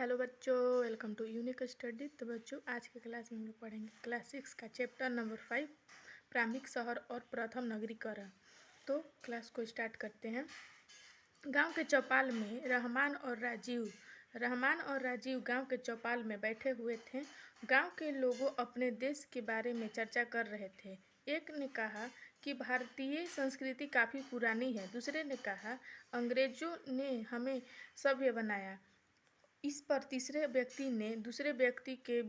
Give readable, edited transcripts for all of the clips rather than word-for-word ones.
Hello बच्चों, welcome to unique study. तो बच्चों, आज के क्लास में हम लोग पढ़ेंगे क्लास 6 का चैप्टर नंबर 5, प्राथमिक शहर और प्रथम नगरीकरण। तो क्लास को स्टार्ट करते हैं। गांव के चौपाल में रहमान और राजीव गांव के चौपाल में बैठे हुए थे। गांव के लोगों अपने देश के बारे में चर्चा कर रहे थे। एक ने कहा कि भारतीय संस्कृति काफ़ी पुरानी है। दूसरे ने कहा, अंग्रेजों ने हमें सभ्य बनाया। इस पर तीसरे व्यक्ति ने दूसरे व्यक्ति के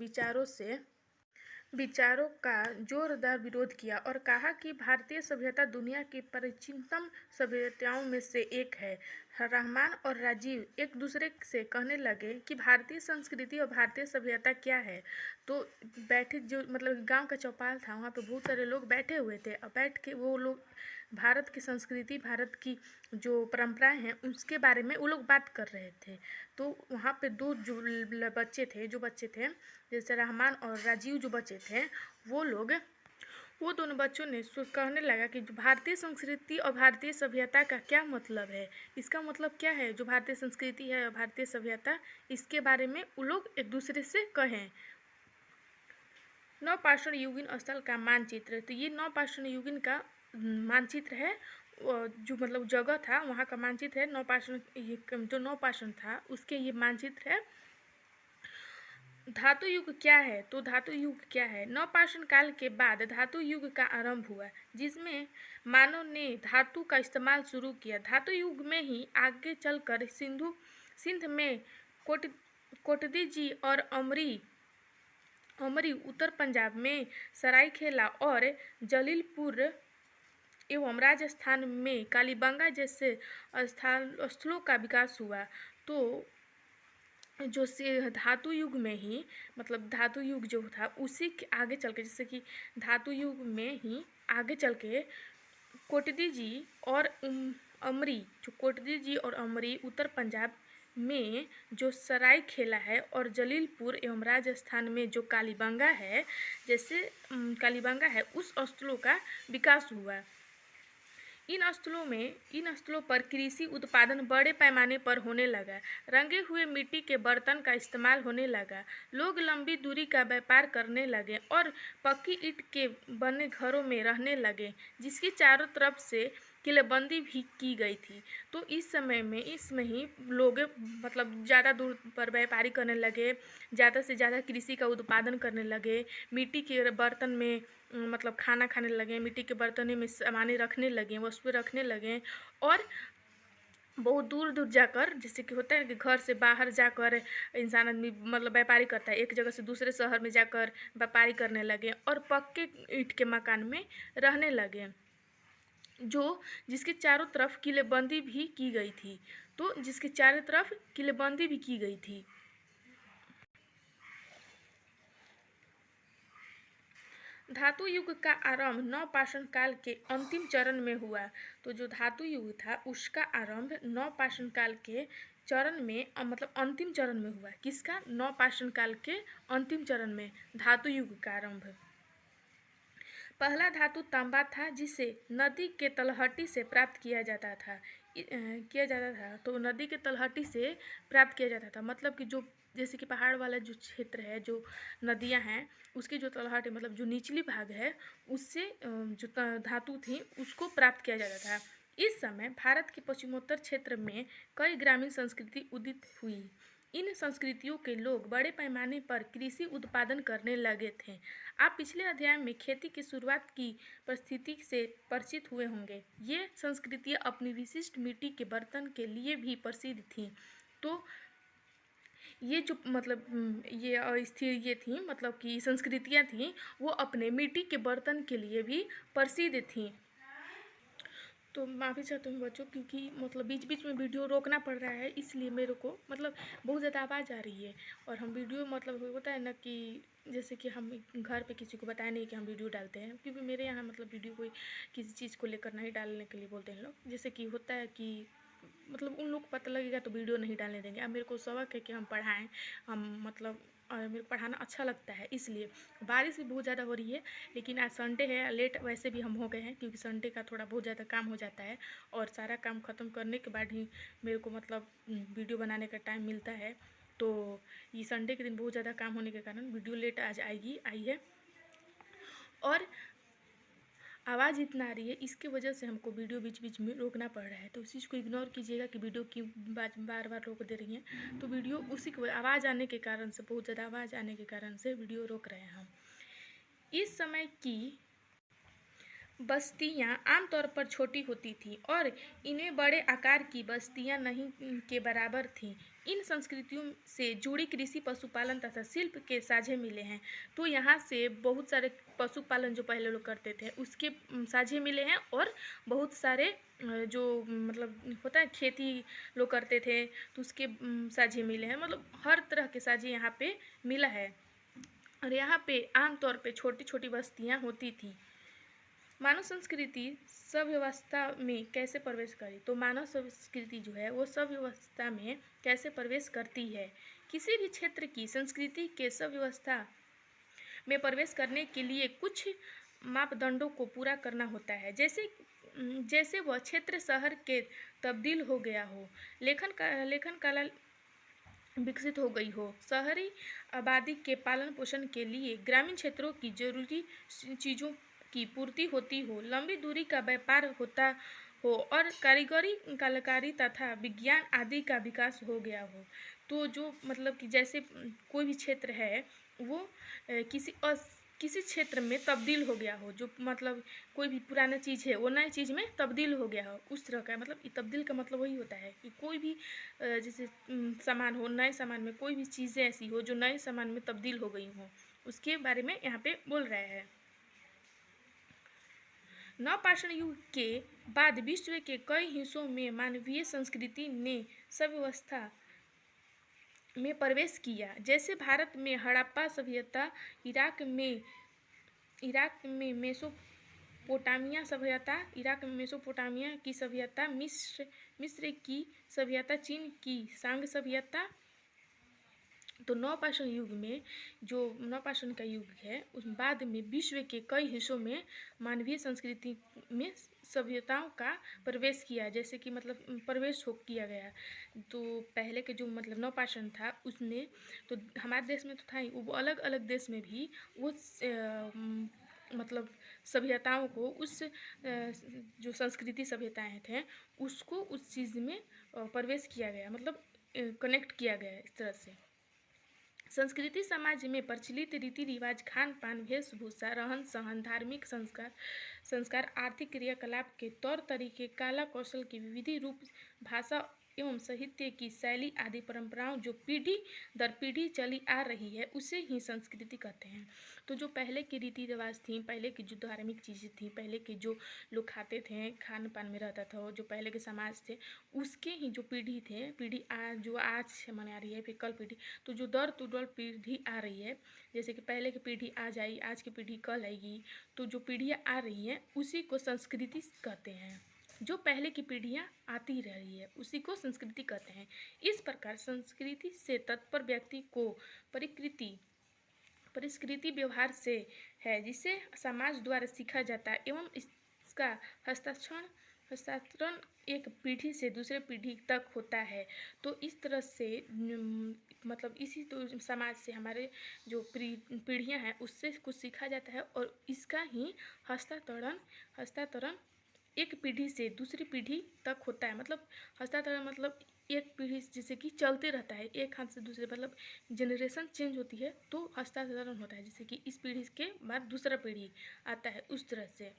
विचारों का जोरदार विरोध किया और कहा कि भारतीय सभ्यता दुनिया की प्राचीनतम सभ्यताओं में से एक है। रहमान और राजीव एक दूसरे से कहने लगे कि भारतीय संस्कृति और भारतीय सभ्यता क्या है। तो बैठे जो गांव का चौपाल था, वहाँ पे बहुत सारे लोग बैठे हुए थे और बैठ के वो लोग भारत की संस्कृति, भारत की जो परंपराएं हैं उसके बारे में वो लोग बात कर रहे थे। तो वहाँ पे दो जो बच्चे थे, जैसे रहमान और राजीव जो बच्चे थे, वो दोनों बच्चों ने कहने लगा कि भारतीय संस्कृति और भारतीय सभ्यता का क्या मतलब है, इसका मतलब क्या है, जो भारतीय संस्कृति है और भारतीय सभ्यता, इसके बारे में वो लोग एक दूसरे से कहें। नवपाषाण युगीन स्थल का मानचित्र। तो ये नवपाषाण युगीन का मानचित्र है, जो जगह था वहाँ का मानचित्र है। जो नवपाषाण था उसके ये मानचित्र है। धातु युग क्या है? तो धातु युग क्या है? नवपाषाण काल के बाद धातु युग का आरंभ हुआ, जिसमें मानव ने धातु का इस्तेमाल शुरू किया। धातु युग में ही आगे चलकर सिंध में कोटदी और अमरी, उत्तर पंजाब में सरायखेला और जलीलपुर एवं राजस्थान में कालीबंगा जैसे स्थलों का विकास हुआ। तो जो से धातु युग में ही धातु युग जो था उसी के आगे चल के, जैसे कि धातु युग में ही आगे चल के कोटदी और अमरी उत्तर पंजाब में जो सरायखेला है और जलीलपुर एवं राजस्थान में जो कालीबंगा है उस स्थलों का विकास हुआ। इन स्थलों पर कृषि उत्पादन बड़े पैमाने पर होने लगा। रंगे हुए मिट्टी के बर्तन का इस्तेमाल होने लगा। लोग लंबी दूरी का व्यापार करने लगे और पक्की ईंट के बने घरों में रहने लगे, जिसकी चारों तरफ से किलेबंदी भी की गई थी। तो इसमें ही लोग ज़्यादा दूर पर व्यापारी करने लगे, ज़्यादा से ज़्यादा कृषि का उत्पादन करने लगे, मिट्टी के बर्तन में खाना खाने लगे, मिट्टी के बर्तनों में सामानें रखने लगे, वस्तुएं रखने लगे। और बहुत दूर दूर जाकर, जैसे कि होता है कि घर से बाहर जाकर इंसान आदमी व्यापारी करता है, एक जगह से दूसरे शहर में जाकर व्यापारी करने लगे और पक्के ईंट के मकान में रहने लगे, जिसके चारों तरफ किलेबंदी भी की गई थी। धातु युग का आरंभ नवपाषाण काल के अंतिम चरण में हुआ। तो जो धातु युग था उसका आरंभ नवपाषाण काल के चरण में अंतिम चरण में हुआ। किसका? नवपाषाण काल के अंतिम चरण में धातु युग का आरंभ। पहला धातु तांबा था, जिसे नदी के तलहटी से प्राप्त किया जाता था। तो नदी के तलहटी से प्राप्त किया जाता था, मतलब कि जो जैसे कि पहाड़ वाला जो क्षेत्र है, जो नदियां हैं, उसकी जो तलहटी जो निचली भाग है, उससे जो धातु थी उसको प्राप्त किया जाता था। इस समय भारत के पश्चिमोत्तर क्षेत्र में कई ग्रामीण संस्कृति उदित हुई। इन संस्कृतियों के लोग बड़े पैमाने पर कृषि उत्पादन करने लगे थे। आप पिछले अध्याय में खेती की शुरुआत की परिस्थिति से परिचित हुए होंगे। ये संस्कृतियाँ अपनी विशिष्ट मिट्टी के बर्तन के लिए भी प्रसिद्ध थीं। तो ये जो कि संस्कृतियाँ थीं, वो अपने मिट्टी के बर्तन के लिए भी प्रसिद्ध थीं। तो माफ़ी चाहती हूँ बच्चों, क्योंकि बीच बीच में वीडियो रोकना पड़ रहा है, इसलिए मेरे को बहुत ज़्यादा आवाज़ आ रही है। और हम वीडियो होता है ना कि जैसे कि हम घर पे किसी को बताया नहीं कि हम वीडियो डालते हैं, क्योंकि मेरे यहाँ वीडियो कोई किसी चीज़ को लेकर नहीं डालने के लिए बोलते हैं लोग। जैसे कि होता है कि उन लोग को पता लगेगा तो वीडियो नहीं डालने देंगे। अब मेरे को शौक़ है कि हम पढ़ाएँ, और मेरे को पढ़ाना अच्छा लगता है। इसलिए बारिश भी बहुत ज़्यादा हो रही है, लेकिन आज संडे है, लेट वैसे भी हम हो गए हैं, क्योंकि संडे का थोड़ा बहुत ज़्यादा काम हो जाता है और सारा काम ख़त्म करने के बाद ही मेरे को वीडियो बनाने का टाइम मिलता है। तो ये संडे के दिन बहुत ज़्यादा काम होने के कारण वीडियो लेट आज आई है और आवाज़ इतना आ रही है, इसके वजह से हमको वीडियो बीच बीच में रोकना पड़ रहा है। तो उस चीज़ को इग्नोर कीजिएगा कि वीडियो क्यों बार बार रोक दे रही हैं। तो वीडियो उसी को आवाज़ आने के कारण से, बहुत ज़्यादा आवाज़ आने के कारण से वीडियो रोक रहे हैं हम। इस समय की बस्तियां आमतौर पर छोटी होती थीं और इनमें बड़े आकार की बस्तियां नहीं के बराबर थीं। इन संस्कृतियों से जुड़ी कृषि, पशुपालन तथा शिल्प के साझे मिले हैं। तो यहाँ से बहुत सारे पशुपालन जो पहले लोग करते थे उसके साझे मिले हैं और बहुत सारे जो मतलब होता है खेती लोग करते थे तो उसके साझे मिले हैं। मतलब हर तरह के साझे यहाँ पे मिला है और यहाँ पे आमतौर पे छोटी छोटी बस्तियाँ होती थी। मानव संस्कृति सभ्यवस्था में कैसे प्रवेश करी? तो मानव संस्कृति जो है वो सभ्यवस्था में कैसे प्रवेश करती है? किसी भी क्षेत्र की संस्कृति के सभ्यवस्था में प्रवेश करने के लिए कुछ मापदंडों को पूरा करना होता है। जैसे वह क्षेत्र शहर के तब्दील हो गया हो, लेखन कला विकसित हो गई हो, शहरी आबादी के पालन पोषण के लिए ग्रामीण क्षेत्रों की जरूरी चीज़ों की पूर्ति होती हो, लंबी दूरी का व्यापार होता हो और कारीगरी, कलाकारी तथा विज्ञान आदि का विकास हो गया हो। तो जो मतलब कि जैसे कोई भी क्षेत्र है वो किसी क्षेत्र में तब्दील हो गया हो, जो मतलब कोई भी पुराना चीज़ है वो नई चीज़ में तब्दील हो गया हो, उस तरह का मतलब तब्दील का मतलब वही होता है कि कोई भी जैसे सामान हो, नए सामान में कोई भी चीज़ें ऐसी हो जो नए सामान में तब्दील हो गई हो, उसके बारे में यहाँ पे बोल रहे हैं। नवपाषाण युग के बाद विश्व के कई हिस्सों में मानवीय संस्कृति ने सभ्यवस्था में प्रवेश किया। जैसे भारत में हड़प्पा सभ्यता, इराक में मेसोपोटामिया की सभ्यता, मिस्र की सभ्यता, चीन की सांग सभ्यता। तो नवपाषाण युग में जो नवपाषाण का युग है उस बाद में विश्व के कई हिस्सों में मानवीय संस्कृति में सभ्यताओं का प्रवेश किया, जैसे कि मतलब प्रवेश हो किया गया। तो पहले के जो मतलब नवपाषाण था उसमें तो हमारे देश में तो था ही, वो अलग अलग देश में भी उस मतलब सभ्यताओं को उस जो संस्कृति सभ्यताएं थे उसको उस चीज़ में प्रवेश किया गया, मतलब कनेक्ट किया गया इस तरह से। संस्कृति समाज में प्रचलित रीति रिवाज, खान पान, वेशभूषा, रहन सहन, धार्मिक संस्कार, आर्थिक क्रियाकलाप के तौर तरीके, कला कौशल के विविध रूप, भाषा एवं साहित्य की शैली आदि परंपराओं जो पीढ़ी दर पीढ़ी चली आ रही है उसे ही संस्कृति कहते हैं। तो जो पहले की रीति रिवाज थी, पहले की जो धार्मिक चीज़ें थी, पहले के जो लोग खाते थे, खान पान में रहता था, जो पहले के समाज थे उसके ही जो पीढ़ी आज जो आज मना रही है, फिर कल पीढ़ी, तो जो दर टू दर पीढ़ी आ रही है, जैसे कि पहले की पीढ़ी आज आई, आज की पीढ़ी कल आएगी, तो जो पीढ़ियाँ आ रही हैं उसी को संस्कृति कहते हैं। जो पहले की पीढ़ियाँ आती रही है उसी को संस्कृति कहते हैं। इस प्रकार संस्कृति से तत्पर व्यक्ति को परिष्कृति व्यवहार से है जिसे समाज द्वारा सीखा जाता है एवं इसका हस्तांतरण एक पीढ़ी से दूसरे पीढ़ी तक होता है। तो इस तरह से मतलब इसी तो समाज से हमारे जो पीढ़ियाँ हैं उससे कुछ सीखा जाता है और इसका ही हस्तांतरण एक पीढ़ी से दूसरी पीढ़ी तक होता है। मतलब हस्तांतरण मतलब एक पीढ़ी जैसे कि चलते रहता है, एक हाथ से दूसरे, मतलब जनरेशन चेंज होती है तो हस्तांतरण होता है, जैसे कि इस पीढ़ी के बाद दूसरा पीढ़ी आता है, उस तरह से।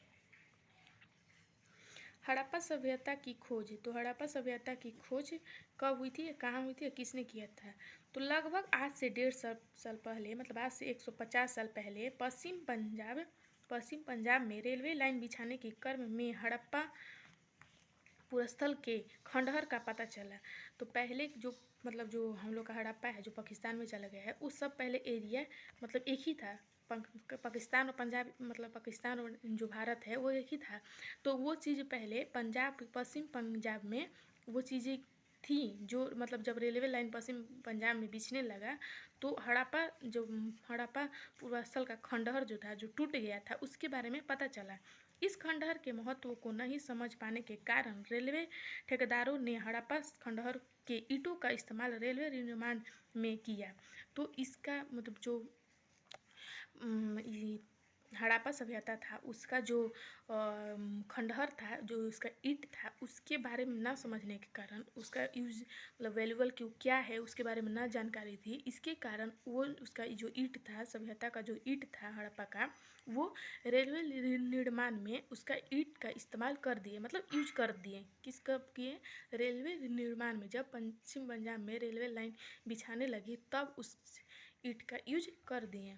हड़प्पा सभ्यता की खोज, तो हड़प्पा सभ्यता की खोज कब हुई थी, कहाँ हुई थी, किसने किया था? तो लगभग आज से 150 साल पहले, मतलब आज से 150 साल पहले पश्चिम पंजाब में रेलवे लाइन बिछाने के क्रम में हड़प्पा पुरस्थल के खंडहर का पता चला। तो पहले जो मतलब जो हम लोग का हड़प्पा है जो पाकिस्तान में चला गया है, उस सब पहले एरिया मतलब एक ही था, पाकिस्तान और पंजाब, मतलब पाकिस्तान और जो भारत है वो एक ही था। तो वो चीज़ पहले पश्चिम पंजाब में वो चीज़ें थी जो मतलब जब रेलवे लाइन पश्चिम पंजाब में बिछने लगा तो हड़प्पा पूर्वास्थल का खंडहर जो था जो टूट गया था उसके बारे में पता चला। इस खंडहर के महत्व को नहीं समझ पाने के कारण रेलवे ठेकेदारों ने हड़प्पा खंडहर के ईंटों का इस्तेमाल रेलवे निर्माण में किया। तो इसका मतलब जो हड़प्पा सभ्यता था उसका जो खंडहर था, जो उसका ईंट था, उसके बारे में ना समझने के कारण, उसका यूज मतलब वैल्यूबल क्यों क्या है उसके बारे में ना जानकारी थी, इसके कारण वो उसका जो ईंट था, सभ्यता का जो ईंट था हड़प्पा का, वो रेलवे निर्माण में उसका ईंट का इस्तेमाल कर दिए, मतलब यूज कर दिए। किस कब किए? रेलवे निर्माण में। जब पश्चिम पंजाब में रेलवे लाइन बिछाने लगी तब उस ईंट का यूज कर दिए।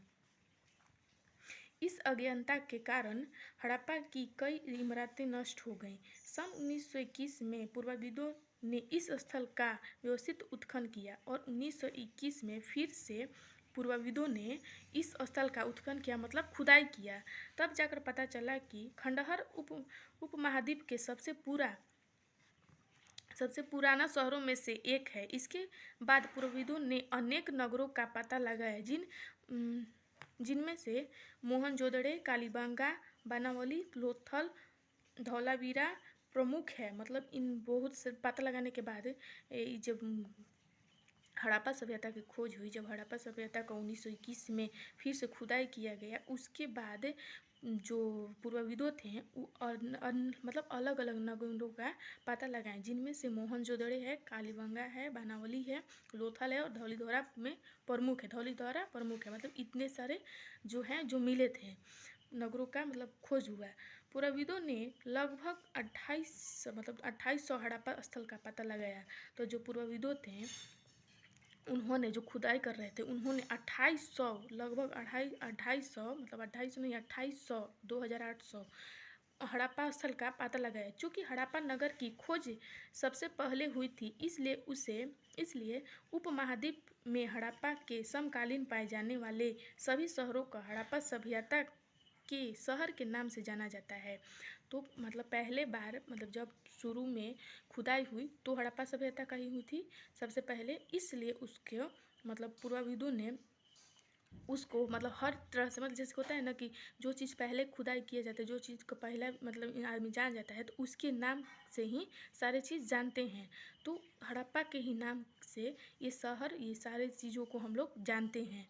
इस अज्ञानता के कारण हड़प्पा की कई इमारतें नष्ट हो गईं। सन 1921 में पूर्वविदों ने इस स्थल का व्यवस्थित उत्खनन किया और 1921 में फिर से पूर्वविदों ने इस स्थल का उत्खनन किया, मतलब खुदाई किया। तब जाकर पता चला कि खंडहर उपमहाद्वीप के सबसे पुराना शहरों में से एक है। इसके बाद पूर्वविदों ने अनेक नगरों का पता लगाया जिनमें से मोहनजोदड़ो, कालीबंगा, बानावली, लोथल, धौलावीरा प्रमुख है। मतलब इन बहुत से पता लगाने के बाद जब हड़प्पा सभ्यता की खोज हुई, जब हड़प्पा सभ्यता का 1921 में फिर से खुदाई किया गया, उसके बाद जो पूर्वविदों थे मतलब अलग अलग नगरों का पता लगाएं, जिनमें से मोहनजोदड़ो है, कालीबंगा है, बानावली है, लोथल है और धौलीधौरा में प्रमुख है। धौलीधौरा प्रमुख है, मतलब इतने सारे जो हैं जो मिले थे नगरों का मतलब खोज हुआ। पूर्वविदों ने लगभग 2800 हड़प्पा स्थल का पता लगाया। तो जो पूर्वविदों थे उन्होंने जो खुदाई कर रहे थे, उन्होंने 2800 लगभग 2800 मतलब 2800 नहीं 2800 2800 हड़प्पा स्थल का पता लगाया। चूँकि हड़प्पा नगर की खोज सबसे पहले हुई थी, इसलिए उपमहाद्वीप में हड़प्पा के समकालीन पाए जाने वाले सभी शहरों का हड़प्पा सभ्यता के शहर के नाम से जाना जाता है। तो मतलब पहले बार मतलब जब शुरू में खुदाई हुई तो हड़प्पा सभ्यता का ही हुई थी सबसे पहले, इसलिए उसके मतलब पूर्वविदों ने उसको मतलब हर तरह से, मतलब जैसे होता है ना कि जो चीज़ पहले खुदाई किया जाता है, जो चीज़ को पहला मतलब आदमी जान जाता है, तो उसके नाम से ही सारे चीज़ जानते हैं। तो हड़प्पा के ही नाम से ये शहर, ये सारे चीज़ों को हम लोग जानते हैं।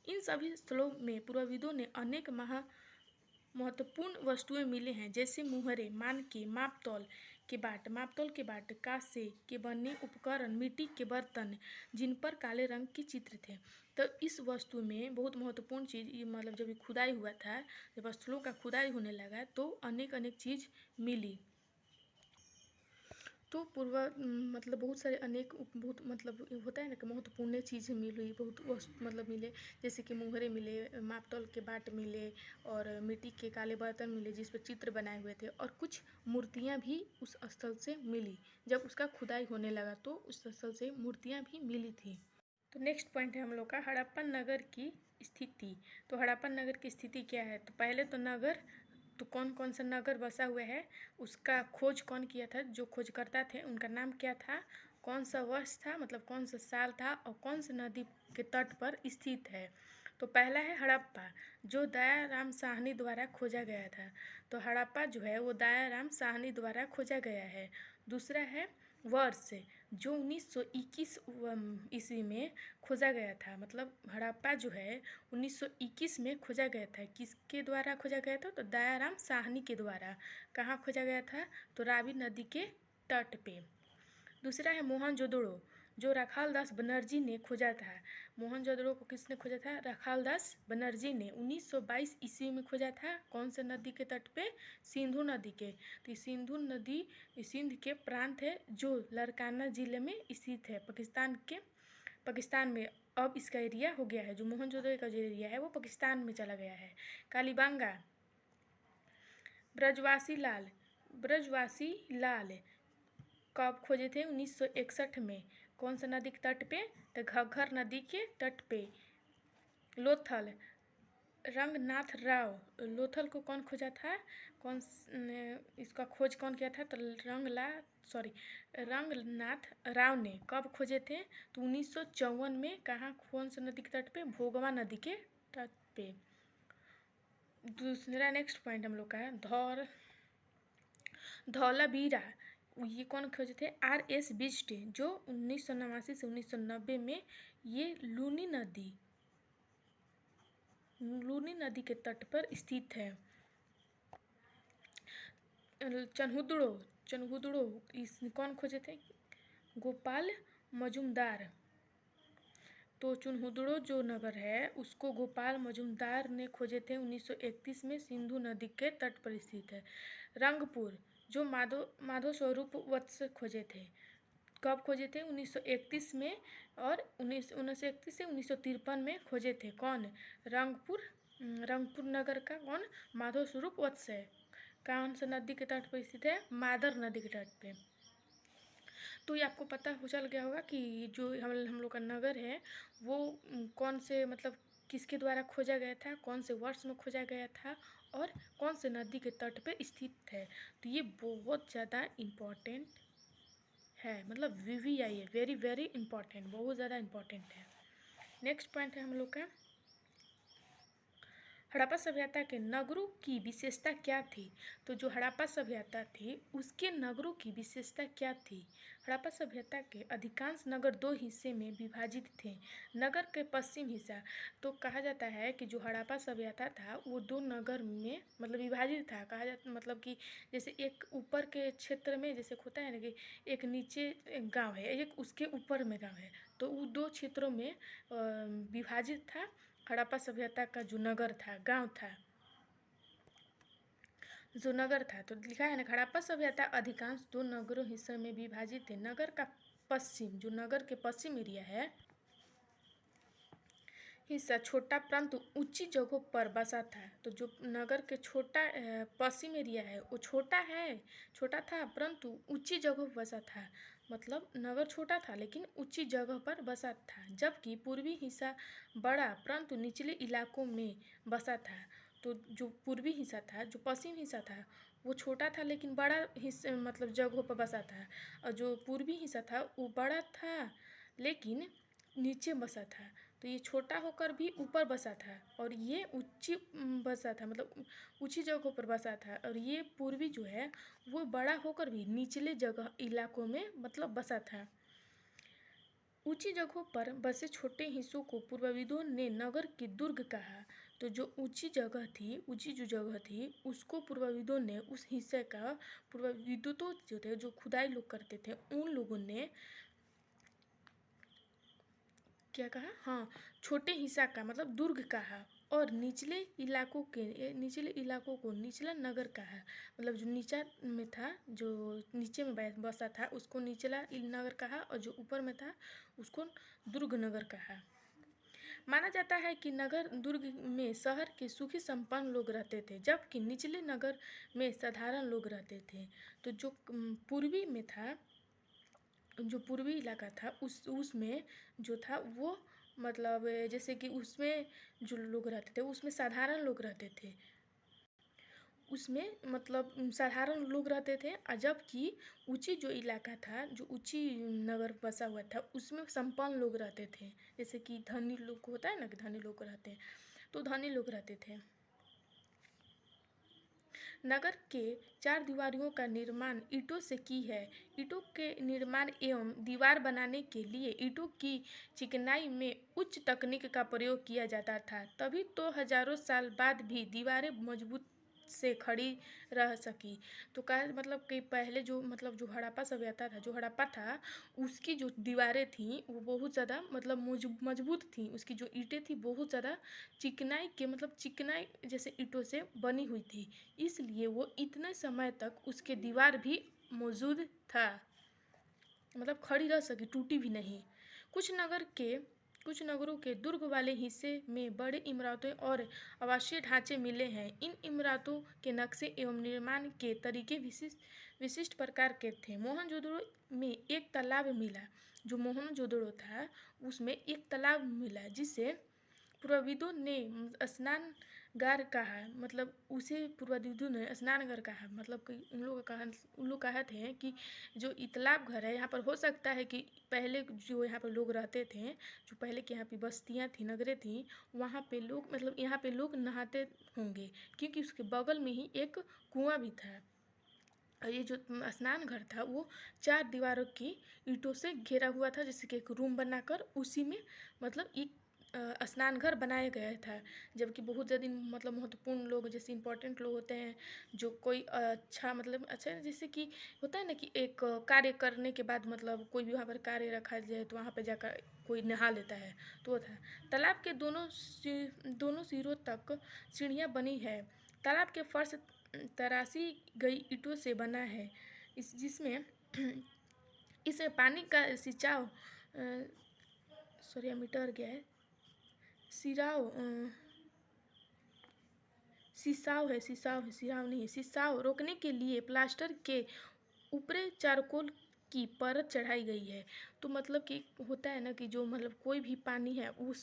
इन सभी स्थलों में पूर्वविदों ने अनेक महत्वपूर्ण वस्तुएं मिले हैं, जैसे मुहरे, मानके, मापतौल के बाट, कांसे के बने उपकरण, मिट्टी के बर्तन जिन पर काले रंग के चित्र थे। तो इस वस्तु में बहुत महत्वपूर्ण चीज़ मतलब जब खुदाई हुआ था, जब स्थलों का खुदाई होने लगा तो अनेक चीज़ मिली। तो मतलब बहुत सारे अनेक बहुत मतलब होता है ना कि महत्वपूर्ण चीज़ें मिली, बहुत मतलब मिले, जैसे कि मुहरे मिले, मापतौल के बाट मिले और मिट्टी के काले बर्तन मिले जिस पर चित्र बनाए हुए थे, और कुछ मूर्तियाँ भी उस स्थल से मिली। जब उसका खुदाई होने लगा तो उस स्थल से मूर्तियाँ भी मिली थी। तो नेक्स्ट पॉइंट है हम लोग का हड़प्पा नगर की स्थिति। तो हड़प्पा नगर की स्थिति क्या है? तो पहले तो नगर, तो कौन कौन सा नगर बसा हुआ है, उसका खोज कौन किया था, जो खोजकर्ता थे उनका नाम क्या था, कौन सा वर्ष था मतलब कौन सा साल था, और कौन सी नदी के तट पर स्थित है। तो पहला है हड़प्पा, जो दयाराम साहनी द्वारा खोजा गया था। तो हड़प्पा जो है वो दयाराम साहनी द्वारा खोजा गया है। दूसरा है वर्ष, जो 1921 ईस्वी में खोजा गया था। मतलब हड़प्पा जो है 1921 में खोजा गया था। किसके द्वारा खोजा गया था? तो दयाराम साहनी के द्वारा। कहाँ खोजा गया था? तो रावी नदी के तट पे। दूसरा है मोहनजोदड़ो, जो राखालदास बनर्जी ने खोजा था। मोहनजोदड़ो को किसने खोजा था? राखालदास बनर्जी ने 1922 ईस्वी में खोजा था। कौन से नदी के तट पे? सिंधु नदी के। तो सिंधु नदी सिंध के प्रांत है जो लारकाना जिले में स्थित है, पाकिस्तान में। अब इसका एरिया हो गया है, जो मोहनजोदड़ो का जो एरिया है वो पाकिस्तान में चला गया है। कालीबंगा, ब्रजवासी लाल कब खोजे थे? 1961 में। कौन सा नदी के तट पे? तो घग्घर नदी के तट पे। लोथल, रंगनाथ राव, लोथल को कौन खोजा था? इसका खोज कौन किया था? तो रंगनाथ राव ने। कब खोजे थे? तो 1954 में। कहाँ? कौन सा नदी के तट पे? भोगवा नदी के तट पे। दूसरा नेक्स्ट पॉइंट हम लोग का है धौलावीरा। ये कौन खोजे थे? R.S. बिष्ट, जो 1989 से 1990 में ये लूनी नदी के तट पर स्थित है। चनहुदड़ो इस कौन खोजे थे? गोपाल मजुमदार। तो चुनहुदड़ो जो नगर है उसको गोपाल मजुमदार ने खोजे थे 1931 में, सिंधु नदी के तट पर स्थित है। रंगपुर जो माधव स्वरूप वत्स खोजे थे। कब खोजे थे? 1931 में, और 1931 से 1953 में खोजे थे। कौन? रंगपुर नगर का कौन? माधव स्वरूप वत्स है। कौन सा नदी के तट पर स्थित है? मादर नदी के तट पे। तो ये आपको पता हो चल गया होगा कि जो हम लोग का नगर है वो कौन से मतलब किसके द्वारा खोजा गया था, कौन से वर्ष में खोजा गया था, और कौन से नदी के तट पे स्थित है। तो ये बहुत ज़्यादा इम्पॉर्टेंट है, मतलब VVI है, वेरी वेरी इंपॉर्टेंट, बहुत ज़्यादा इम्पॉर्टेंट है। नेक्स्ट पॉइंट है हम लोग का, हड़प्पा सभ्यता के नगरों की विशेषता क्या थी? तो जो हड़प्पा सभ्यता थी उसके नगरों की विशेषता क्या थी? हड़प्पा सभ्यता के अधिकांश नगर दो हिस्से में विभाजित थे। नगर के पश्चिम हिस्सा, तो कहा जाता है कि जो हड़प्पा सभ्यता था वो दो नगर में मतलब विभाजित था। कहा जाता मतलब कि जैसे एक ऊपर के क्षेत्र में जैसे होता है ना कि एक नीचे एक गाँव है, एक उसके ऊपर में गाँव है, तो वो दो क्षेत्रों में विभाजित था। हड़प्पा सभ्यता का जो नगर था, गांव था, जो नगर था, तो लिखा है ना, हड़प्पा सभ्यता अधिकांश दो नगरों हिस्सों में विभाजित थे। नगर का पश्चिम, जो नगर के पश्चिम एरिया है हिस्सा छोटा परंतु ऊंची जगहों पर बसा था। तो जो नगर के छोटा पश्चिम एरिया है वो छोटा था परंतु ऊंची जगहों पर बसा था। मतलब नगर छोटा था लेकिन ऊंची जगह पर बसा था। जबकि पूर्वी हिस्सा बड़ा परंतु निचले इलाकों में बसा था। तो जो पूर्वी हिस्सा था, जो पश्चिम हिस्सा था, वो छोटा था लेकिन बड़ा हिस्सा मतलब जगहों पर बसा था। और जो पूर्वी हिस्सा था वो बड़ा था लेकिन नीचे बसा था। तो ये छोटा होकर भी ऊपर बसा था और ये ऊंची बसा था, मतलब ऊंची जगहों पर बसा था। और ये पूर्वी जो है वो बड़ा होकर भी निचले जगह इलाकों में मतलब बसा था। ऊंची जगहों पर बसे छोटे हिस्सों को पूर्वविदों ने नगर के दुर्ग कहा। तो जो ऊंची जो जगह थी उसको पूर्वविदों ने, उस हिस्से का पूर्वविदों जो थे, जो खुदाई लोग करते थे, उन लोगों ने क्या कहा? हाँ, छोटे हिस्सा का मतलब दुर्ग कहा। और निचले इलाकों को निचला नगर कहा। मतलब जो नीचा में था, जो नीचे में बसा था उसको निचला नगर कहा, और जो ऊपर में था उसको दुर्ग नगर कहा। माना जाता है कि नगर दुर्ग में शहर के सुखी संपन्न लोग रहते थे जबकि निचले नगर में साधारण लोग रहते थे। तो जो पूर्वी में था, जो पूर्वी इलाका था उसमें जो था वो मतलब जैसे कि उसमें जो लोग रहते थे उसमें साधारण लोग रहते थे, उसमें मतलब साधारण लोग रहते थे। और जबकि ऊंची जो इलाका था, जो ऊंची नगर बसा हुआ था, उसमें संपन्न लोग रहते थे। जैसे कि धनी लोग होता है ना कि धनी लोग रहते हैं, तो धनी लोग रहते थे। नगर के चार दीवारियों का निर्माण ईंटों से की है। ईंटों के निर्माण एवं दीवार बनाने के लिए ईंटों की चिकनाई में उच्च तकनीक का प्रयोग किया जाता था, तभी तो हजारों साल बाद भी दीवारें मजबूत से खड़ी रह सकी। तो कहा मतलब कि पहले जो मतलब जो हड़प्पा सभ्यता था, जो हड़प्पा था, उसकी जो दीवारें थीं वो बहुत ज़्यादा मतलब मजबूत थीं। उसकी जो ईंटें थी बहुत ज़्यादा चिकनाई जैसे ईंटों से बनी हुई थी, इसलिए वो इतने समय तक उसके दीवार भी मौजूद था, मतलब खड़ी रह सकी, टूटी भी नहीं। कुछ नगरों के दुर्ग वाले हिस्से में बड़े इमारतें और आवासीय ढांचे मिले हैं। इन इमारतों के नक्शे एवं निर्माण के तरीके विशिष्ट प्रकार के थे। मोहनजोदड़ो में एक तालाब मिला, जो मोहनजोदड़ो था उसमें एक तालाब मिला जिसे पुराविदों ने स्नानगार कहा, मतलब उसे पुराविदों ने स्नानगार कहा, मतलब कि उन लोग कहते हैं कि जो इतलाब घर है यहाँ पर, हो सकता है कि पहले जो यहाँ पर लोग रहते थे, जो पहले के यहाँ पे बस्तियाँ थी, नगरें थी, वहाँ पे लोग मतलब यहाँ पे लोग नहाते होंगे, क्योंकि उसके बगल में ही एक कुआं भी था। और ये जो स्नान घर था वो 4 दीवारों की ईंटों से घिरा हुआ था, जैसे कि एक रूम बनाकर उसी में मतलब एक स्नान घर बनाया गया था। जबकि बहुत ज़्यादा मतलब महत्वपूर्ण लोग, जैसे इंपॉर्टेंट लोग होते हैं, जो कोई अच्छा मतलब अच्छा जैसे कि होता है ना कि एक कार्य करने के बाद मतलब कोई भी वहाँ पर कार्य रखा जाए तो वहाँ पर जाकर कोई नहा लेता है, तो वो था। तालाब के दोनों सिरों तक सीढ़ियाँ बनी है। तालाब के फर्श तराशी गई ईंटों से बना है, जिसमें इसमें पानी का सिंचाव सॉरी मीटर गया है, सिराव सिसाव रोकने के लिए प्लास्टर के ऊपरी चारकोल की परत चढ़ाई गई है। तो मतलब कि होता है ना कि जो मतलब कोई भी पानी है वो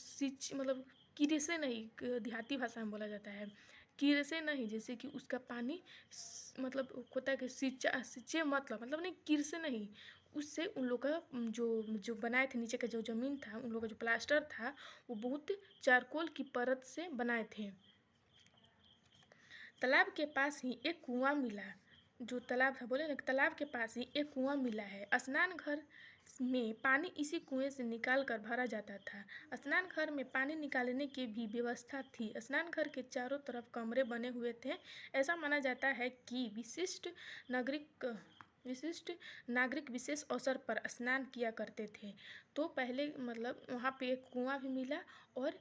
मतलब कीड़े से नहीं, देहाती भाषा में बोला जाता है, कीड़े से नहीं, जैसे कि उसका पानी मतलब होता है कि सींचे मतलब नहीं, कीड़े से नहीं, उससे उन लोग का जो जो बनाए थे नीचे का जो ज़मीन था, उन लोग का जो प्लास्टर था वो बहुत चारकोल की परत से बनाए थे। तालाब के पास ही एक कुआं मिला, जो तालाब था बोले ना, तालाब के पास ही एक कुआं मिला है। स्नान घर में पानी इसी कुएं से निकाल कर भरा जाता था। स्नान घर में पानी निकालने की भी व्यवस्था थी। स्नान घर के चारों तरफ कमरे बने हुए थे। ऐसा माना जाता है कि विशिष्ट नागरिक विशेष अवसर पर स्नान किया करते थे। तो पहले मतलब वहाँ पे एक कुआं भी मिला, और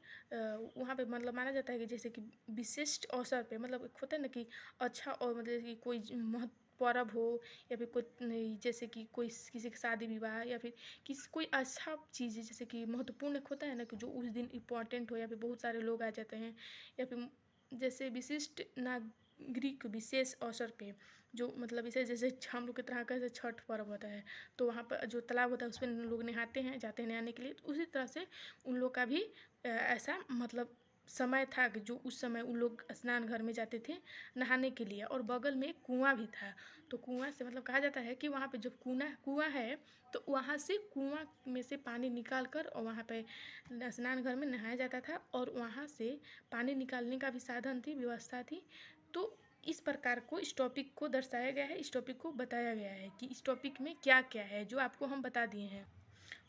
वहाँ पे मतलब माना जाता है कि जैसे कि विशिष्ट अवसर पे मतलब एक होता है ना कि अच्छा, और मतलब कि कोई पर्व हो, या फिर कोई जैसे कि कोई किसी की शादी विवाह, या फिर किसी कोई अच्छा चीज़ जैसे कि महत्वपूर्ण होता है ना कि जो उस दिन इम्पोर्टेंट हो, या फिर बहुत सारे लोग आ जाते हैं, या फिर जैसे विशिष्ट नागरिक विशेष अवसर पे जो मतलब इसे जैसे हम लोग की तरह का जैसे छठ पर्व होता है, तो वहाँ पर जो तालाब होता है उसमें लोग नहाते हैं, जाते हैं नहाने के लिए, तो उसी तरह से उन लोग का भी ऐसा मतलब समय था कि जो उस समय उन लोग स्नान घर में जाते थे नहाने के लिए, और बगल में कुआं भी था। तो कुआं से मतलब कहा जाता है कि वहाँ पे जब कुआं है, तो वहाँ से कुआं में से पानी निकाल कर और वहाँ पे स्नान घर में नहाया जाता था, और वहाँ से पानी निकालने का भी साधन थी, व्यवस्था थी। तो इस प्रकार को इस टॉपिक को दर्शाया गया है, इस टॉपिक को बताया गया है कि इस टॉपिक में क्या क्या है, जो आपको हम बता दिए हैं।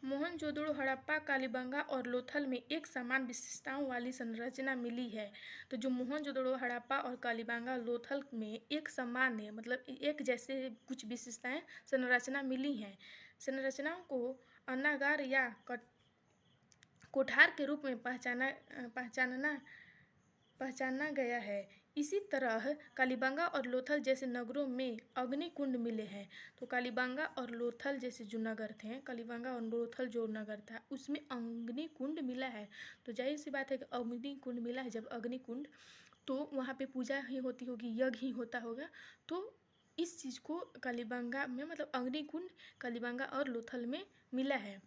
मोहनजोदड़ो, हड़प्पा, कालीबंगा और लोथल में एक समान विशेषताओं वाली संरचना मिली है। तो जो मोहनजोदड़ो, हड़प्पा और कालीबंगा, लोथल में एक समान है, मतलब एक जैसे कुछ विशेषताएं संरचना मिली हैं। संरचनाओं को अनागार या कोठार के रूप में पहचाना गया है। इसी तरह कालीबंगा और लोथल जैसे नगरों में अग्निकुंड मिले हैं। तो कालीबंगा और लोथल जैसे जो नगर थे, कालीबंगा और लोथल जो नगर था उसमें अग्निकुंड मिला है। तो जाहिर सी बात है कि अग्निकुंड मिला है, जब अग्निकुंड तो वहाँ पे पूजा ही होती होगी, यज्ञ ही होता होगा। तो इस चीज़ को कालीबंगा में मतलब अग्निकुंड कालीबंगा और लोथल में मिला है।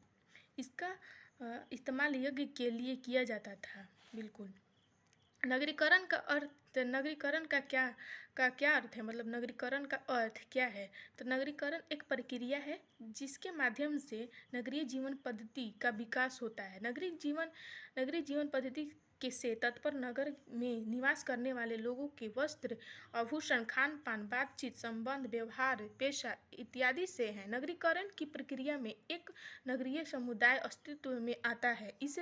इसका इस्तेमाल यज्ञ के लिए किया जाता था। बिल्कुल। नगरीकरण का क्या अर्थ है, मतलब नगरीकरण का अर्थ क्या है? तो नगरीकरण एक प्रक्रिया है जिसके माध्यम से नगरीय जीवन पद्धति का विकास होता है। नगरीय जीवन पद्धति के से तात्पर्य नगर में निवास करने वाले लोगों के वस्त्र, आभूषण, खान पान, बातचीत, संबंध, व्यवहार, पेशा इत्यादि से है। नगरीकरण की प्रक्रिया में एक नगरीय समुदाय अस्तित्व में आता है। इस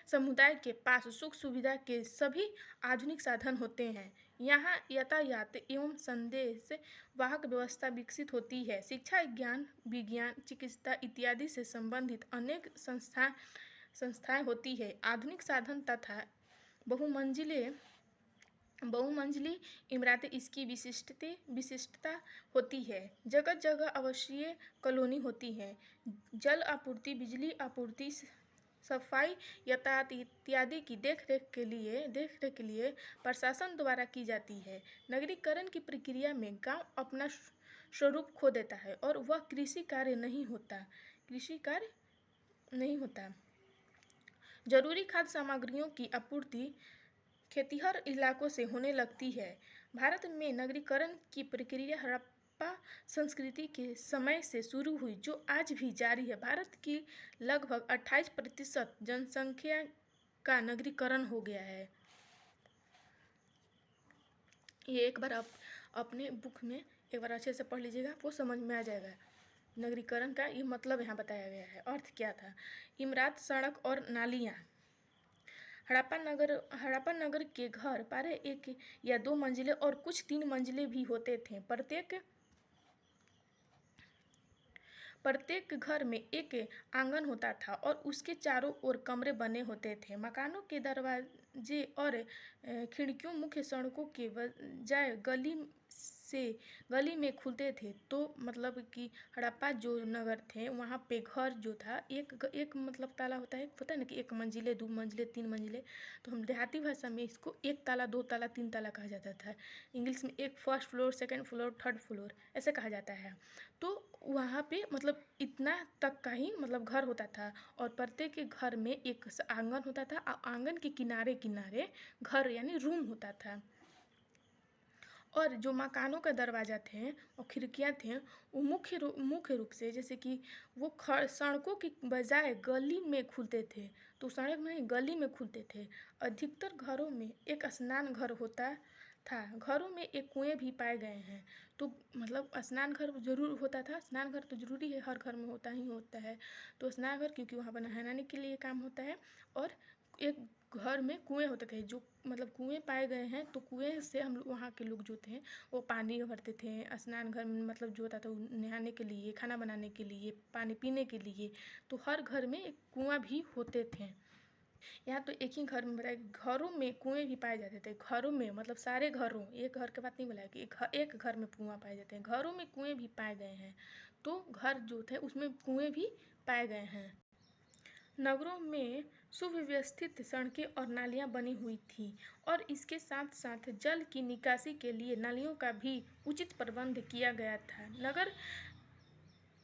समुदाय के पास सुख सुविधा के सभी आधुनिक साधन होते हैं। यहाँ यातायात एवं संदेश वाहक व्यवस्था विकसित होती है। शिक्षा, ज्ञान, विज्ञान, चिकित्सा इत्यादि से संबंधित अनेक संस्थाएं होती है। आधुनिक साधन तथा बहुमंजिली इमारतें इसकी विशिष्टता होती है। जगह जगह आवासीय कॉलोनी होती है। जल आपूर्ति, बिजली आपूर्ति, सफाई, यातायात इत्यादि की देखरेख के लिए प्रशासन द्वारा की जाती है। नगरीकरण की प्रक्रिया में गांव अपना स्वरूप खो देता है और वह कृषि कार्य नहीं होता। जरूरी खाद्य सामग्रियों की आपूर्ति खेतिहर इलाकों से होने लगती है। भारत में नगरीकरण की प्रक्रिया हड़प्पा संस्कृति के समय से शुरू हुई, जो आज भी जारी है। भारत की लगभग 28% जनसंख्या का नगरीकरण हो गया है। ये एक बार आप अपने बुक में एक बार अच्छे से पढ़ लीजिएगा, वो समझ में आ जाएगा। नगरीकरण का ये मतलब यहाँ बताया गया है, अर्थ क्या था। इमारत, सड़क और नालियाँ। हड़प्पा नगर के घर पारे 1 या 2 मंजिले और कुछ 3 मंजिले भी होते थे। प्रत्येक घर में एक आंगन होता था और उसके चारों ओर कमरे बने होते थे। मकानों के दरवाजे और खिड़कियों मुख्य सड़कों के बजाय गली में खुलते थे। तो मतलब कि हड़प्पा जो नगर थे वहाँ पे घर जो था एक मतलब ताला होता है, पता है ना कि 1 मंजिले, 2 मंजिले, 3 मंजिले। तो हम देहाती भाषा में इसको 1 ताला, 2 ताला, 3 ताला कहा जाता था। इंग्लिश में एक first floor, second floor, third floor ऐसे कहा जाता है। तो वहाँ पे मतलब इतना तक का ही मतलब घर होता था और प्रत्येक के घर में एक आंगन होता था और आंगन के किनारे किनारे घर यानी रूम होता था। और जो मकानों का दरवाज़ा थे और खिड़कियाँ थे वो मुख्य रूप से जैसे कि वो सड़कों की बजाय गली में खुलते थे। तो सड़क में नहीं, गली में खुलते थे। अधिकतर घरों में एक स्नान घर होता था। घरों में एक कुएं भी पाए गए हैं। तो मतलब स्नान घर ज़रूर होता था। स्नान घर तो ज़रूरी है, हर घर में होता ही होता है। तो स्नान घर क्योंकि वहाँ पर नहाने के लिए काम होता है। और एक घर में कुएं होते थे, जो मतलब कुएं पाए गए हैं। तो कुएं से हम वहाँ के लोग जो थे वो पानी भरते थे। स्नान घर में मतलब जो होता था नहाने के लिए, खाना बनाने के लिए, पानी पीने के लिए। तो हर घर में एक कुआं भी होते थे। यहाँ तो एक ही घर में बताया कि घरों में कुएं भी पाए जाते थे। घरों में मतलब सारे घरों, एक घर के बात नहीं बोला कि एक घर में कुआं पाए जाते हैं, घरों में कुएं भी पाए गए हैं। तो घर जो थे उसमें कुएं भी पाए गए हैं। नगरों में सुव्यवस्थित सड़कें और नालियाँ बनी हुई थीं और इसके साथ साथ जल की निकासी के लिए नालियों का भी उचित प्रबंध किया गया था।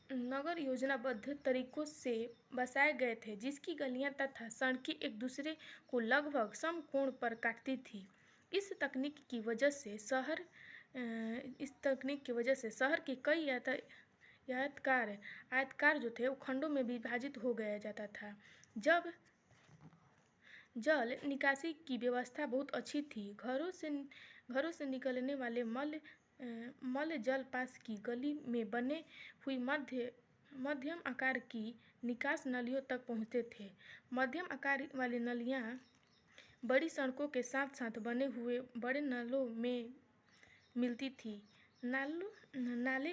नगर योजनाबद्ध तरीकों से बसाए गए थे, जिसकी गलियां तथा सड़कें एक दूसरे को लगभग समकोण पर काटती थी। इस तकनीक की वजह से शहर के कई आयताकार जो थे वो खंडों में विभाजित हो गया जाता था। जब जल निकासी की व्यवस्था बहुत अच्छी थी, घरों से निकलने वाले मल जल पास की गली में बने हुई मध्यम आकार की निकास नलियों तक पहुँचते थे। मध्यम आकार वाली नलियाँ बड़ी सड़कों के साथ साथ बने हुए बड़े नालों में मिलती थी। नाले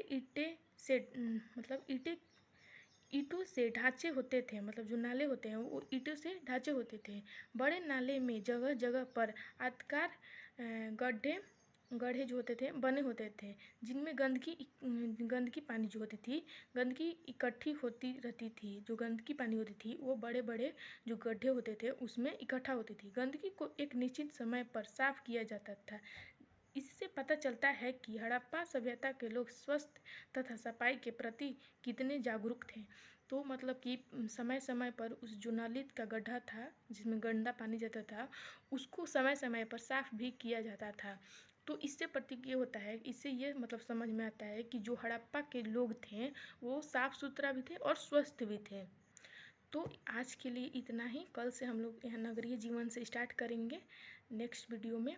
ईंटों से ढांचे होते थे। मतलब जो नाले होते हैं वो ईंटों से ढांचे होते थे। बड़े नाले में जगह जगह पर आयताकार गड्ढे जो होते थे बने होते थे, जिनमें गंदगी पानी जो होती थी, गंदगी इकट्ठी होती रहती थी। जो गंदगी पानी होती थी वो बड़े बड़े जो गड्ढे होते थे उसमें इकट्ठा होती थी। गंदगी को एक निश्चित समय पर साफ किया जाता था। इससे पता चलता है कि हड़प्पा सभ्यता के लोग स्वस्थ तथा सफाई के प्रति कितने जागरूक थे। तो मतलब कि समय समय पर उस जो नाली का गड्ढा था जिसमें गंदा पानी जाता था उसको समय समय पर साफ भी किया जाता था। तो इससे प्रतीक ये होता है, इससे ये मतलब समझ में आता है कि जो हड़प्पा के लोग थे वो साफ़ सुथरा भी थे और स्वस्थ भी थे। तो आज के लिए इतना ही। कल से हम लोग यहाँ नगरीय जीवन से स्टार्ट करेंगे नेक्स्ट वीडियो में।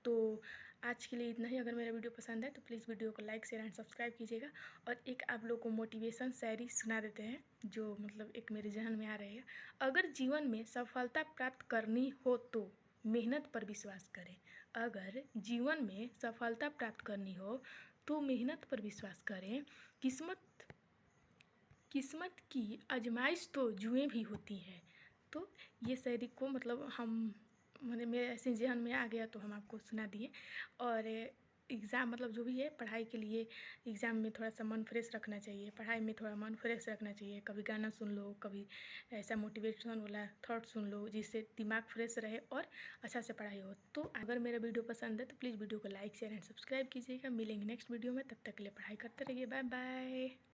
तो आज के लिए इतना ही। अगर मेरा वीडियो पसंद है तो प्लीज़ वीडियो को लाइक, शेयर एंड सब्सक्राइब कीजिएगा। और एक आप लोग को मोटिवेशन शायरी सुना देते हैं जो मतलब एक मेरे जहन में आ रही है। अगर जीवन में सफलता प्राप्त करनी हो तो मेहनत पर विश्वास करें। अगर जीवन में सफलता प्राप्त करनी हो तो मेहनत पर विश्वास करें। किस्मत की आजमाइश तो जुएं भी होती हैं। तो ये शायरी को मतलब मैंने मेरे ऐसे जहन में आ गया तो हम आपको सुना दिए। और एग्ज़ाम मतलब जो भी है पढ़ाई के लिए एग्ज़ाम में थोड़ा सा मन फ्रेश रखना चाहिए, पढ़ाई में थोड़ा मन फ्रेश रखना चाहिए। कभी गाना सुन लो, कभी ऐसा मोटिवेशन वाला थॉट सुन लो जिससे दिमाग फ्रेश रहे और अच्छा से पढ़ाई हो। तो अगर मेरा वीडियो पसंद है तो प्लीज़ वीडियो को लाइक, शेयर एंड सब्सक्राइब कीजिएगा। मिलेंगे नेक्स्ट वीडियो में, तब तक के लिए पढ़ाई करते रहिए। Bye bye.